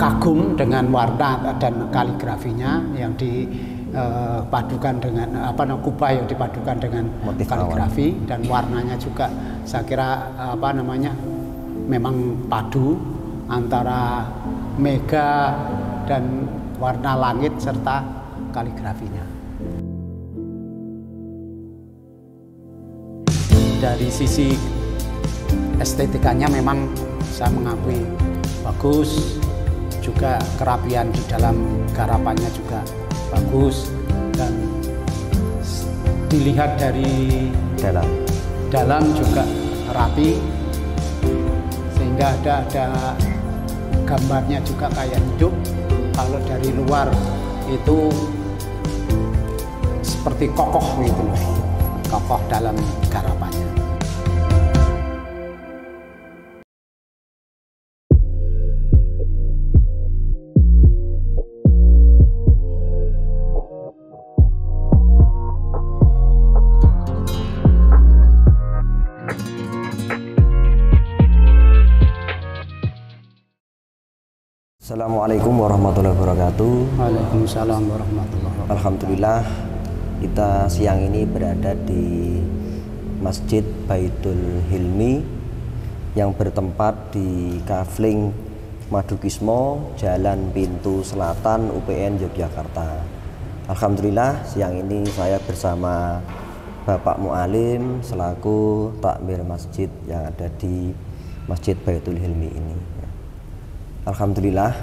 kagum dengan warna dan kaligrafinya yang dipadukan dengan kubah yang dipadukan dengan motif kaligrafi awal. Dan warnanya juga saya kira memang padu antara mega dan warna langit serta kaligrafinya. Dari sisi estetikanya memang saya mengakui bagus, juga kerapian di dalam garapannya juga bagus, dan dilihat dari dalam juga rapi, sehingga ada gambarnya juga kayak hidup. Kalau dari luar itu seperti kokoh gitu loh, kokoh dalam garapannya. Assalamualaikum warahmatullahi wabarakatuh. Waalaikumsalam warahmatullahi wabarakatuh. Alhamdulillah, kita siang ini berada di Masjid Baitul Hilmi yang bertempat di Kafling Madukismo, Jalan Pintu Selatan, UPN Yogyakarta. Alhamdulillah, siang ini saya bersama Bapak Mu'alim selaku takmir masjid yang ada di Masjid Baitul Hilmi ini. Alhamdulillah,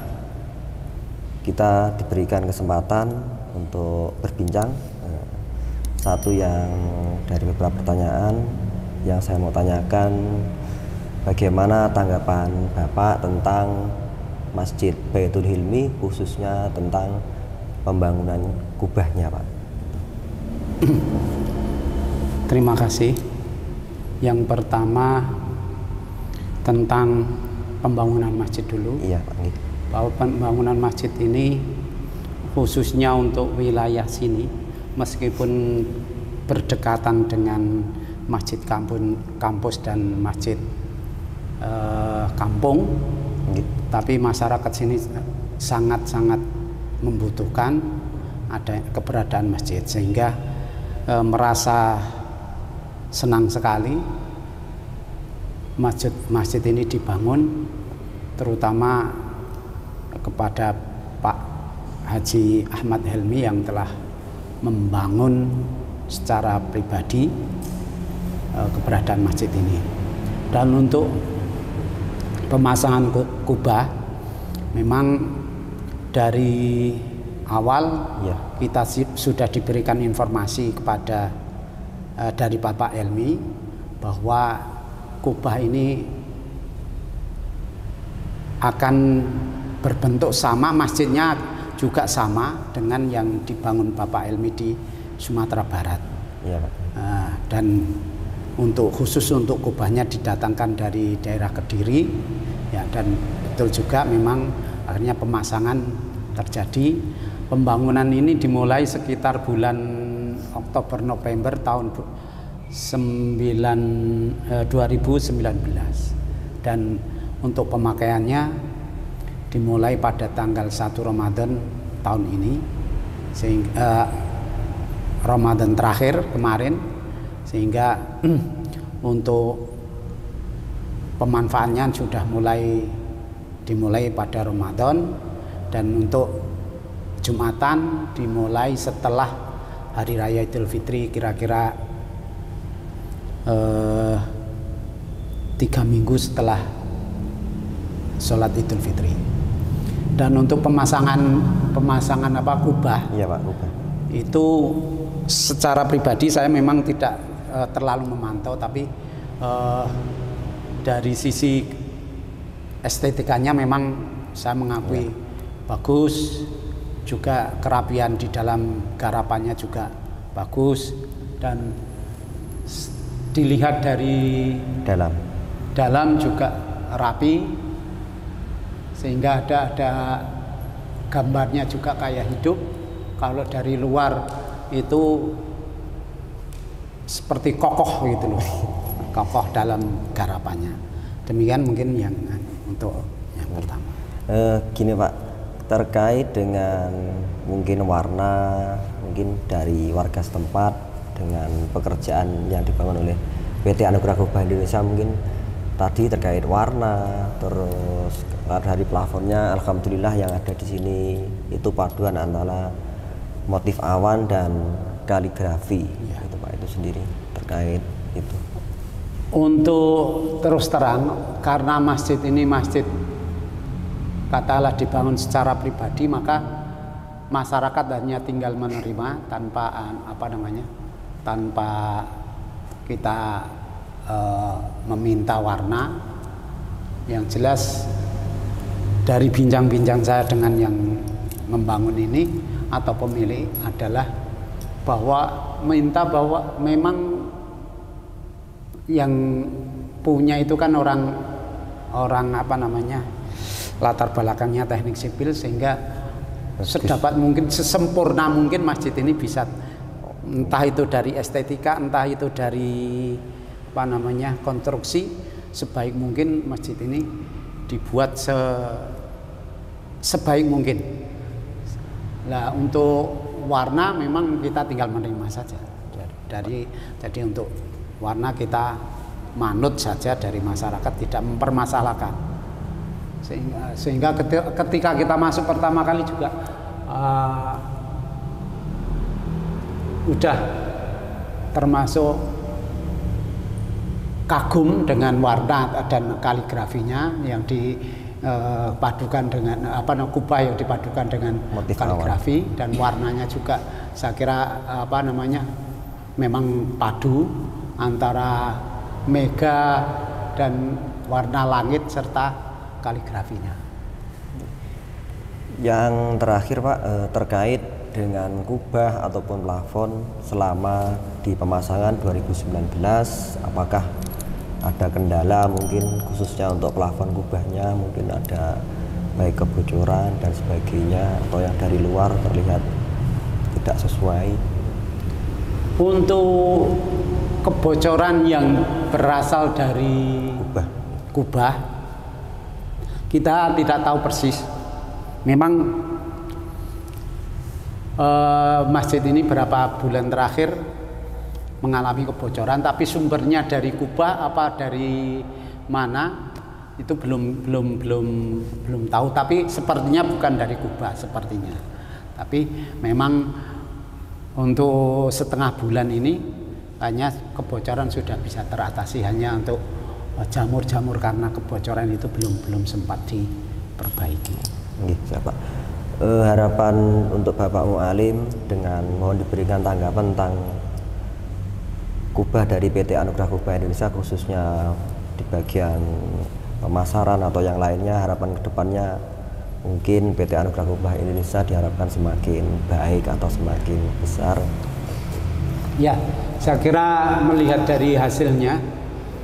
kita diberikan kesempatan untuk berbincang. Satu yang dari beberapa pertanyaan yang saya mau tanyakan, bagaimana tanggapan Bapak tentang Masjid Baitul Hilmi, khususnya tentang pembangunan kubahnya, Pak? Terima kasih. Yang pertama tentang pembangunan masjid dulu. Iya, Pak. Bahwa pembangunan masjid ini khususnya untuk wilayah sini, meskipun berdekatan dengan masjid kampus dan masjid kampung, tapi masyarakat sini sangat-sangat membutuhkan ada keberadaan masjid, sehingga merasa senang sekali masjid ini dibangun, terutama kepada Pak Haji Ahmad Helmi yang telah membangun secara pribadi keberadaan masjid ini. Dan untuk pemasangan kubah, memang dari awal kita sudah diberikan informasi kepada dari Bapak Helmi bahwa kubah ini akan berbentuk sama, masjidnya juga sama dengan yang dibangun Bapak Helmi di Sumatera Barat. Ya, Pak. Dan khusus untuk kubahnya didatangkan dari daerah Kediri, ya, dan betul juga memang akhirnya pemasangan terjadi. Pembangunan ini dimulai sekitar bulan Oktober November tahun 2019, dan untuk pemakaiannya dimulai pada tanggal 1 Ramadan tahun ini, sehingga Ramadan terakhir kemarin, sehingga untuk pemanfaatannya sudah dimulai pada Ramadan, dan untuk Jumatan dimulai setelah Hari Raya Idul Fitri, kira-kira 3 minggu setelah sholat Idul Fitri. Dan untuk pemasangan kubah, iya, Pak, kubah itu secara pribadi saya memang tidak terlalu memantau, tapi dari sisi estetikanya memang saya mengakui bagus, juga kerapian di dalam garapannya juga bagus, dan dilihat dari dalam juga rapi, sehingga ada gambarnya juga kayak hidup. Kalau dari luar itu seperti kokoh gitu loh, kokoh dalam garapannya. Demikian mungkin yang untuk yang pertama. Gini Pak, terkait dengan mungkin warna, mungkin dari warga setempat dengan pekerjaan yang dibangun oleh PT Anugerah Kubah Indonesia, mungkin tadi terkait warna, terus dari plafonnya, alhamdulillah yang ada di sini itu paduan antara motif awan dan kaligrafi, itu Pak, itu sendiri terkait itu. Untuk terus terang, karena masjid ini masjid katakanlah dibangun secara pribadi, maka masyarakat hanya tinggal menerima tanpa tanpa kita meminta warna. Yang jelas dari bincang-bincang saya dengan yang membangun ini atau pemilik adalah bahwa memang yang punya itu kan orang latar belakangnya teknik sipil, sehingga sedapat mungkin, sesempurna mungkin masjid ini bisa, entah itu dari estetika, entah itu dari konstruksi, sebaik mungkin masjid ini dibuat sebaik mungkin. Nah, untuk warna memang kita tinggal menerima saja. Jadi untuk warna kita manut saja dari masyarakat, tidak mempermasalahkan. Sehingga ketika kita masuk pertama kali juga udah termasuk kagum dengan warna dan kaligrafinya yang dipadukan dengan kubah yang dipadukan dengan motif kaligrafi awan. Dan warnanya juga saya kira memang padu antara mega dan warna langit serta kaligrafinya. Yang terakhir Pak, terkait dengan kubah ataupun plafon selama di pemasangan 2019, apakah ada kendala mungkin khususnya untuk plafon kubahnya, mungkin ada baik kebocoran dan sebagainya, atau yang dari luar terlihat tidak sesuai? Untuk kebocoran yang berasal dari kubah kita tidak tahu persis. Memang masjid ini berapa bulan terakhir mengalami kebocoran, tapi sumbernya dari kubah apa dari mana itu belum tahu. Tapi sepertinya bukan dari kubah sepertinya. Tapi memang untuk setengah bulan ini hanya kebocoran sudah bisa teratasi, hanya untuk jamur-jamur karena kebocoran itu belum sempat diperbaiki. Pak. Harapan untuk Bapak Mu'alim dengan mohon diberikan tanggapan tentang kubah dari PT Anugerah Kubah Indonesia, khususnya di bagian pemasaran atau yang lainnya. Harapan kedepannya mungkin PT Anugerah Kubah Indonesia diharapkan semakin baik atau semakin besar. Ya, saya kira melihat dari hasilnya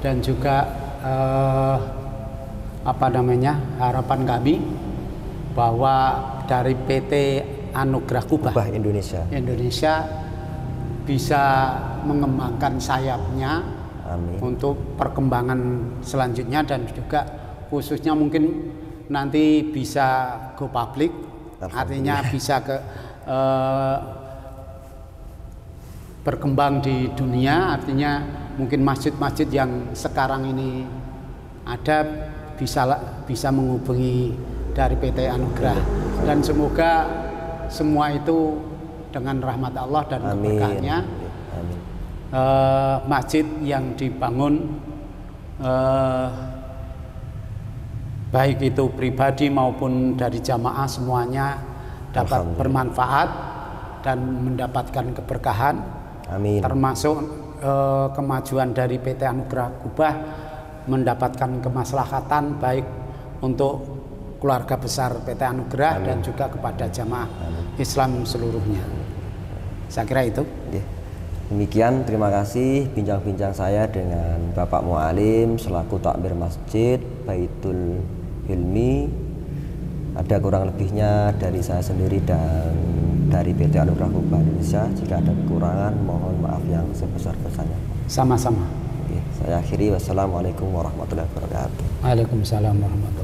dan juga harapan kami bahwa dari PT Anugerah Kubah Indonesia bisa mengembangkan sayapnya. Amin. Untuk perkembangan selanjutnya, dan juga khususnya mungkin nanti bisa go public, artinya bisa berkembang di dunia. Artinya mungkin masjid-masjid yang sekarang ini ada bisa menghubungi dari PT Anugerah. Dan semoga semua itu dengan rahmat Allah dan berkahnya, masjid yang dibangun baik itu pribadi maupun dari jamaah, semuanya dapat bermanfaat dan mendapatkan keberkahan. Amin. Termasuk kemajuan dari PT Anugerah Kubah mendapatkan kemaslahatan baik untuk keluarga besar PT Anugerah. Amin. Dan juga kepada jamaah Islam seluruhnya. Saya kira itu. Demikian, terima kasih bincang-bincang saya dengan Bapak Mu'alim selaku takmir Masjid Baitul Hilmi. Ada kurang lebihnya dari saya sendiri dan dari PT Anugerah Kubah Indonesia. Jika ada kekurangan, mohon maaf yang sebesar-besarnya. Sama-sama. Saya akhiri, wassalamualaikum warahmatullahi wabarakatuh. Waalaikumsalam warahmatullahi wabarakatuh.